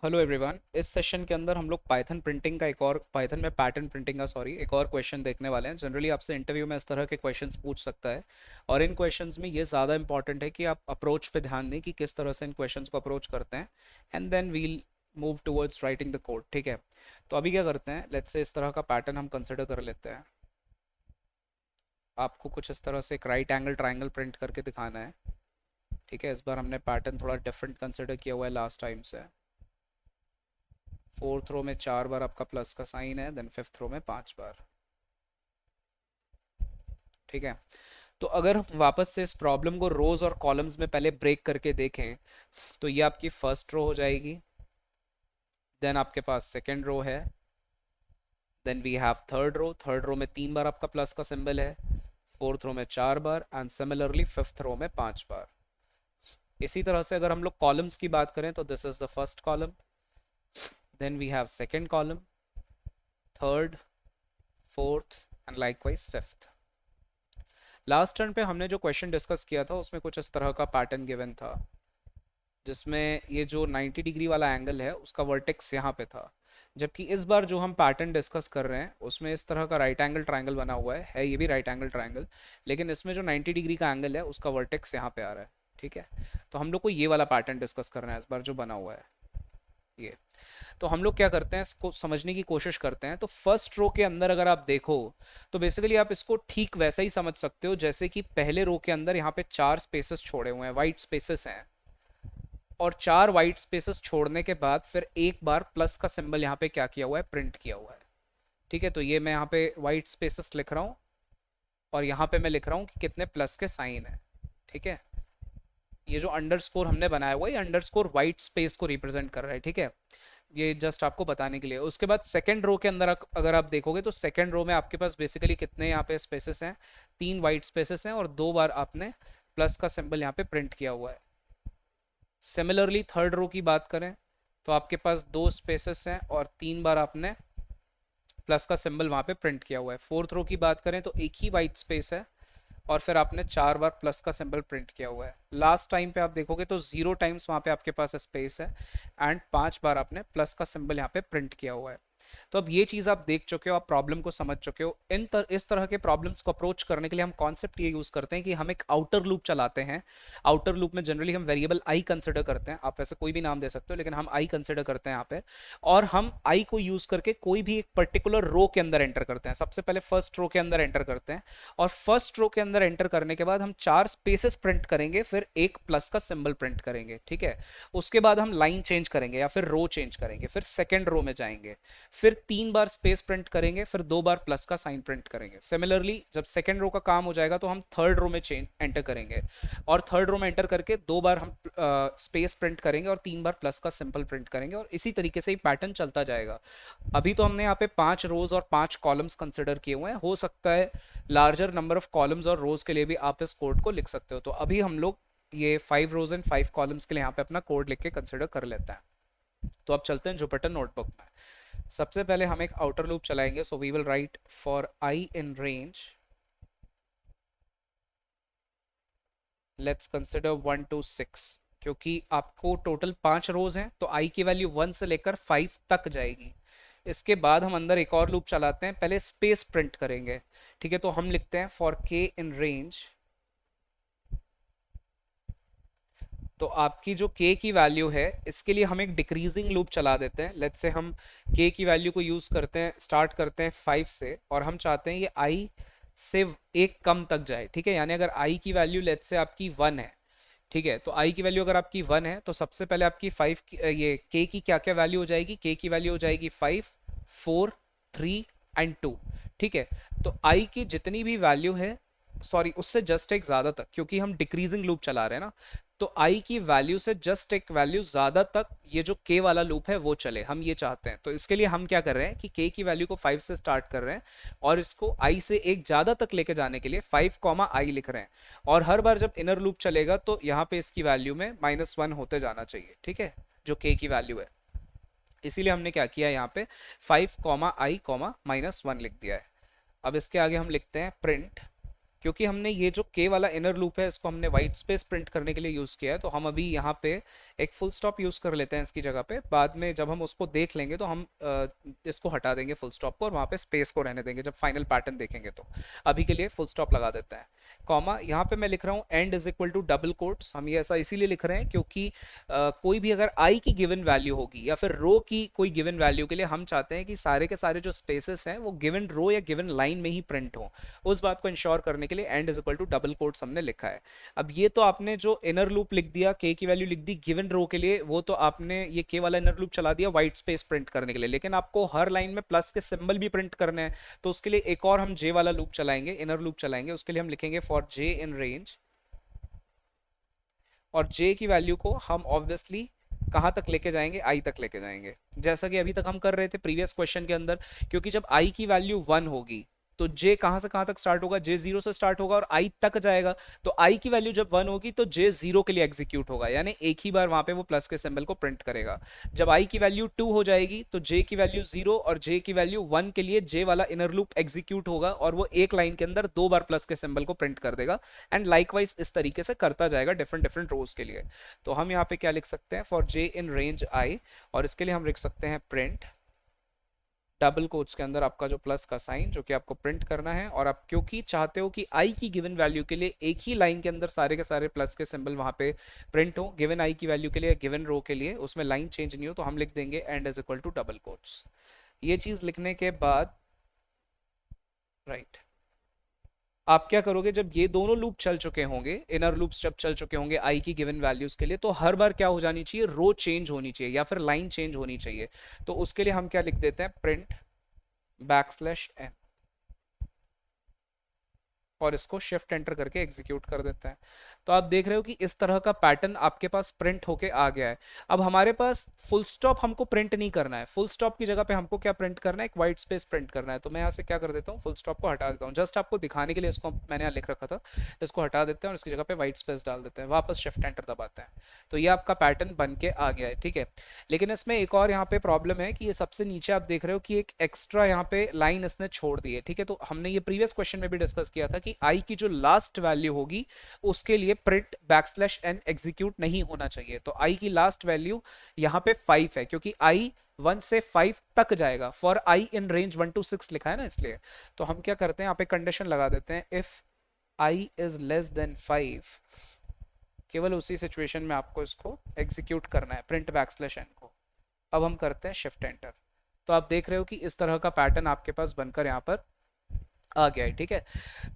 Hello everyone. इस session के अंदर हम लोग पाइथन प्रिंटिंग का पाइथन में पैटर्न प्रिंटिंग का एक और क्वेश्चन देखने वाले हैं। जनरली आपसे इंटरव्यू में इस तरह के क्वेश्चंस पूछ सकता है और इन क्वेश्चंस में ये ज़्यादा इंपॉर्टेंट है कि आप अप्रोच पे ध्यान दें कि किस तरह से इन क्वेश्चंस को अप्रोच करते हैं and then we'll move towards writing the code. ठीक है, तो अभी क्या करते हैं, लेट्स से इस तरह का पैटर्न हम कंसिडर कर लेते हैं। आपको कुछ इस तरह से एक राइट एंगल ट्राइंगल प्रिंट करके दिखाना है। ठीक है, इस बार हमने पैटर्न थोड़ा डिफरेंट कंसिडर किया हुआ है लास्ट टाइम से। फोर्थ रो में 4 बार आपका प्लस का साइन है, देन फिफ्थ रो में 5 बार। ठीक है, तो अगर हम वापस से इस प्रॉब्लम को रोज और कॉलम्स में पहले ब्रेक करके देखें तो ये आपकी फर्स्ट रो हो जाएगी, देन आपके पास सेकेंड रो है, then we have third row में 3 बार आपका प्लस का सिंबल है, फोर्थ रो में 4 बार एंड सिमिलरली फिफ्थ रो में 5 बार। इसी तरह से अगर हम लोग कॉलम्स की बात करें तो this is the first column, then we have second column, third, fourth and likewise fifth. Last turn पे हमने जो क्वेश्चन डिस्कस किया था उसमें कुछ इस तरह का पैटर्न गिवन था, जिसमें ये जो 90 डिग्री वाला एंगल है उसका वर्टेक्स यहाँ पे था। जबकि इस बार जो हम पैटर्न डिस्कस कर रहे हैं उसमें इस तरह का राइट एंगल ट्रायंगल बना हुआ है ये भी राइट एंगल ट्रायंगल, लेकिन इसमें जो 90 डिग्री का एंगल है उसका वर्टेक्स यहाँ पे आ रहा है। ठीक है, तो हम लोग को ये वाला पैटर्न डिस्कस करना है इस बार जो बना हुआ है ये। तो हम लोग क्या करते हैं, इसको समझने की कोशिश करते हैं। तो फर्स्ट रो के अंदर अगर आप देखो तो बेसिकली आप इसको ठीक वैसा ही समझ सकते हो जैसे कि पहले रो के अंदर यहाँ पे 4 स्पेसेस छोड़े हुए हैं, वाइट स्पेसेस हैं, और 4 वाइट स्पेसेस छोड़ने के बाद फिर एक बार प्लस का सिंबल यहाँ पे क्या किया हुआ है, प्रिंट किया हुआ है। ठीक है, तो ये मैं यहाँ पे वाइट स्पेसेस लिख रहा हूँ और यहाँ पे मैं लिख रहा हूँ कि कितने प्लस के साइन है। ठीक है, ये जो अंडरस्कोर हमने बनाया हुआ है ये अंडरस्कोर वाइट स्पेस को रिप्रेजेंट कर रहा है। ठीक है, ये जस्ट आपको बताने के लिए। उसके बाद सेकंड रो के अंदर अगर आप देखोगे तो सेकंड रो में आपके पास बेसिकली कितने यहाँ पे स्पेसेस हैं, 3 वाइट स्पेसेस हैं और 2 बार आपने प्लस का सिंबल यहाँ पे प्रिंट किया हुआ है। सिमिलरली थर्ड रो की बात करें तो आपके पास 2 स्पेसेस हैं और 3 बार आपने प्लस का सिंबल वहाँ पे प्रिंट किया हुआ है। फोर्थ रो की बात करें तो एक ही वाइट स्पेस है और फिर आपने 4 बार प्लस का सिंबल प्रिंट किया हुआ है। लास्ट टाइम पे आप देखोगे तो 0 टाइम्स वहाँ पे आपके पास स्पेस है एंड 5 बार आपने प्लस का सिंबल यहाँ पे प्रिंट किया हुआ है। तो अब ये चीज़ आप देख चुके हो, आप प्रॉब्लम को समझ चुके हो। इस तरह के प्रॉब्लम्स को अप्रोच करने के लिए हम कॉन्सेप्ट ये यूज़ करते हैं कि हम एक आउटर लूप चलाते हैं। आउटर लूप में जनरली हम वेरिएबल आई कंसिडर करते हैं, आप वैसे कोई भी नाम दे सकते हो लेकिन हम आई कंसिडर करते हैं यहाँ पे। और हम आई को यूज़ करके कोई भी एक पर्टिकुलर रो के अंदर एंटर करते हैं। सबसे पहले फर्स्ट रो के अंदर एंटर करते हैं और फर्स्ट रो के अंदर एंटर करने के बाद हम 4 स्पेसेस प्रिंट करेंगे, फिर एक प्लस का सिंबल प्रिंट करेंगे। ठीक है, उसके बाद हम लाइन चेंज करेंगे या फिर रो चेंज करेंगे, फिर सेकेंड रो में जाएंगे, फिर 3 बार स्पेस प्रिंट करेंगे, फिर 2 बार प्लस का साइन प्रिंट करेंगे। सिमिलरली जब सेकेंड रो का काम हो जाएगा तो हम थर्ड रो में चेंज एंटर करेंगे और थर्ड रो में एंटर करके 2 बार हम स्पेस प्रिंट करेंगे और 3 बार प्लस का सिंपल प्रिंट करेंगे और इसी तरीके से ही पैटर्न चलता जाएगा। अभी तो हमने यहाँ पे 5 रोज और 5 कॉलम्स कंसिडर किए हुए हैं, हो सकता है लार्जर नंबर ऑफ कॉलम्स और रोज के लिए भी आप इस कोड को लिख सकते हो। तो अभी हम लोग ये 5 रोज एंड 5 कॉलम्स के लिए यहाँ पे अपना कोड लिख के कंसिडर कर लेते हैं। तो अब चलते हैं जुपिटर नोटबुक में। सबसे पहले हम एक आउटर लूप चलाएंगे, so we will write for i in range, let's consider 1 to 6। क्योंकि आपको टोटल 5 रोज हैं तो आई की वैल्यू 1 से लेकर 5 तक जाएगी। इसके बाद हम अंदर एक और लूप चलाते हैं, पहले स्पेस प्रिंट करेंगे। ठीक है, तो हम लिखते हैं फॉर के इन रेंज, तो आपकी जो k की वैल्यू है इसके लिए हम एक डिक्रीजिंग लूप चला देते हैं। लेट्स से हम k की वैल्यू को यूज करते हैं, स्टार्ट करते हैं 5 से और हम चाहते हैं ये i से एक कम तक जाए। ठीक है, यानी अगर i की वैल्यू लेट्स से आपकी 1 है, ठीक है, तो i की वैल्यू अगर आपकी 1 है तो सबसे पहले आपकी 5 ये k की क्या क्या वैल्यू हो जाएगी, k की वैल्यू हो जाएगी 5, 4, 3 एंड 2। ठीक है, तो i की जितनी भी वैल्यू है, सॉरी उससे जस्ट एक ज्यादा तक, क्योंकि हम डिक्रीजिंग लूप चला रहे हैं ना, तो i की वैल्यू से जस्ट एक वैल्यू ज्यादा तक ये जो k वाला लूप है वो चले, हम ये चाहते हैं। तो इसके लिए हम क्या कर रहे हैं कि k की वैल्यू को 5 से स्टार्ट कर रहे हैं और इसको i से एक ज्यादा तक लेके जाने के लिए 5 कॉमा i लिख रहे हैं। और हर बार जब इनर लूप चलेगा तो यहाँ पे इसकी वैल्यू में -1 होते जाना चाहिए। ठीक है, जो k की वैल्यू है, इसीलिए हमने क्या किया यहाँ पे 5 कॉमा i कॉमा -1 लिख दिया है। अब इसके आगे हम लिखते हैं प्रिंट क्योंकि हमने ये जो के वाला इनर लूप है इसको हमने वाइट स्पेस प्रिंट करने के लिए यूज़ किया है, तो हम अभी यहाँ पे एक फुल स्टॉप यूज़ कर लेते हैं इसकी जगह पे। बाद में जब हम उसको देख लेंगे तो हम इसको हटा देंगे फुल स्टॉप को, और वहाँ पे स्पेस को रहने देंगे जब फाइनल पैटर्न देखेंगे तो। अभी के लिए फुल स्टॉप लगा देते हैं। कॉमा यहाँ पे मैं लिख रहा हूँ end is equal to double quotes. हम ये ऐसा इसीलिए लिख रहे हैं क्योंकि कोई भी अगर आई की गिवन वैल्यू होगी या फिर रो की कोई गिवन वैल्यू के लिए हम चाहते हैं कि सारे के सारे जो स्पेसेस हैं वो गिवन रो या गिवन लाइन में ही प्रिंट हो। उस बात को इंश्योर करने के लिए end is equal to double quotes हमने लिखा है। अब ये तो आपने जो इनर लूप लिख दिया, के की वैल्यू लिख दी गिवन रो के लिए, वो तो आपने ये के वाला इनर लूप चला दिया वाइट स्पेस प्रिंट करने के लिए, लेकिन आपको हर लाइन में प्लस के सिंबल भी प्रिंट करने हैं। तो उसके लिए एक और हम जे वाला लूप चलाएंगे, इनर लूप चलाएंगे। उसके लिए हम लिखेंगे फॉर जे इन रेंज, और जे की वैल्यू को हम ऑब्वियसली कहाँ तक लेके जाएंगे, आई तक लेके जाएंगे, जैसा कि अभी तक हम कर रहे थे प्रीवियस क्वेश्चन के अंदर। क्योंकि जब आई की वैल्यू 1 होगी तो जे कहाँ से कहाँ तक स्टार्ट होगा, जे 0 से स्टार्ट होगा और आई तक जाएगा। तो आई की वैल्यू जब 1 होगी तो जे 0 के लिए एग्जीक्यूट होगा, यानी एक ही बार वहां पे वो प्लस के सिंबल को प्रिंट करेगा। जब आई की वैल्यू 2 हो जाएगी तो जे की वैल्यू 0 और जे की वैल्यू 1 के लिए जे वाला इनर लूप एग्जीक्यूट होगा, और वो एक लाइन के अंदर 2 बार प्लस के सिंबल को प्रिंट कर देगा। एंड लाइकवाइज इस तरीके से करता जाएगा डिफरेंट डिफरेंट रोज के लिए। तो हम यहाँ पे क्या लिख सकते हैं, for J in range I, और इसके लिए हम लिख सकते हैं प्रिंट डबल कोट्स के अंदर आपका जो प्लस का साइन जो कि आपको प्रिंट करना है। और आप क्योंकि चाहते हो कि आई की गिवन वैल्यू के लिए एक ही लाइन के अंदर सारे के सारे प्लस के सिंबल वहां पे प्रिंट हो, गिवन आई की वैल्यू के लिए, गिवन रो के लिए, उसमें लाइन चेंज नहीं हो, तो हम लिख देंगे end is equal to double quotes. ये चीज लिखने के बाद राइट, आप क्या करोगे जब ये दोनों लूप चल चुके होंगे, इनर लूप्स जब चल चुके होंगे आई की गिवन वैल्यूज के लिए, तो हर बार क्या हो जानी चाहिए, रो चेंज होनी चाहिए या फिर लाइन चेंज होनी चाहिए। तो उसके लिए हम क्या लिख देते हैं, प्रिंट बैकस्लैश एन, और इसको शिफ्ट एंटर करके एग्जीक्यूट कर देते हैं। तो आप देख रहे हो कि इस तरह का पैटर्न आपके पास प्रिंट होके आ गया है। अब हमारे पास फुल स्टॉप हमको प्रिंट नहीं करना है, फुल स्टॉप की जगह पे हमको क्या प्रिंट करना है, एक व्हाइट स्पेस प्रिंट करना है। तो मैं यहाँ से क्या कर देता हूँ, फुल स्टॉप को हटा देता हूँ, जस्ट आपको दिखाने के लिए इसको मैंने यहाँ लिख रखा था, इसको हटा देते हैं और इसकी जगह पे व्हाइट स्पेस डाल देते हैं, वापस शिफ्ट एंटर दबाते हैं। तो ये आपका पैटर्न बन के आ गया है, ठीक है। लेकिन इसमें एक और यहाँ पे प्रॉब्लम है कि ये सबसे नीचे आप देख रहे हो कि एक एक्स्ट्रा यहाँ पे लाइन इसने छोड़ दी है, ठीक है। तो हमने ये प्रीवियस क्वेश्चन में भी डिस्कस किया था कि आई की जो लास्ट वैल्यू होगी उसके लिए प्रिंट बैकस्लैश एन एग्जीक्यूट नहीं होना चाहिए। तो आई की लास्ट वैल्यू यहाँ पे 5 है, क्योंकि आई 1 से 5 तक जाएगा, for i in range 1 to 6 लिखा है ना, इसलिए। तो हम क्या करते हैं, यहाँ पे कंडीशन लगा देते हैं, if I is less than 5, केवल उसी सिचुएशन में आपको इसको एग्जीक्यूट करना है, प्रिंट बैकस्लैश एन को। अब हम करते हैं शिफ्ट एंटर। तो आप देख रहे हो कि इस तरह का पैटर्न आपके पास बनकर यहाँ पर आ गया है, ठीक है।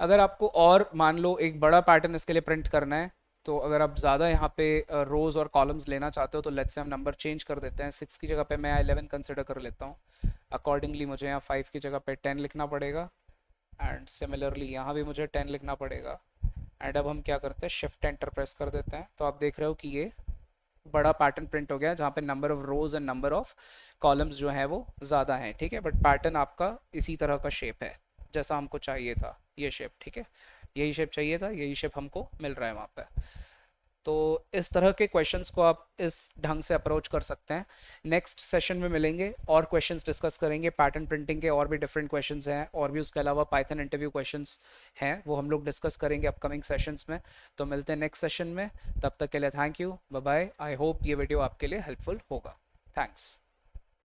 अगर आपको और मान लो एक बड़ा पैटर्न इसके लिए प्रिंट करना है, तो अगर आप ज़्यादा यहाँ पे रोज और कॉलम्स लेना चाहते हो तो लेट्स से हम नंबर चेंज कर देते हैं, 6 की जगह पे मैं 11 कंसिडर कर लेता हूँ। अकॉर्डिंगली मुझे यहाँ 5 की जगह पे 10 लिखना पड़ेगा, एंड सिमिलरली यहाँ भी मुझे 10 लिखना पड़ेगा। एंड अब हम क्या करते हैं, शिफ्ट एंटर प्रेस कर देते हैं। तो आप देख रहे हो कि ये बड़ा पैटर्न प्रिंट हो गया जहाँ पे number of rose and number of columns जो है वो ज़्यादा हैं, ठीक है। बट पैटर्न आपका इसी तरह का शेप है जैसा हमको चाहिए था, ये शेप, ठीक है। यही शेप चाहिए था, यही शेप हमको मिल रहा है वहाँ पे। तो इस तरह के क्वेश्चंस को आप इस ढंग से अप्रोच कर सकते हैं। नेक्स्ट सेशन में मिलेंगे और क्वेश्चंस डिस्कस करेंगे, पैटर्न प्रिंटिंग के और भी डिफरेंट क्वेश्चंस हैं, और भी उसके अलावा पाइथन इंटरव्यू क्वेश्चंस हैं, वो हम लोग डिस्कस करेंगे अपकमिंग सेशंस में। तो मिलते हैं नेक्स्ट सेशन में, तब तक के लिए thank you, bye bye. I hope ये वीडियो आपके लिए हेल्पफुल होगा। थैंक्स।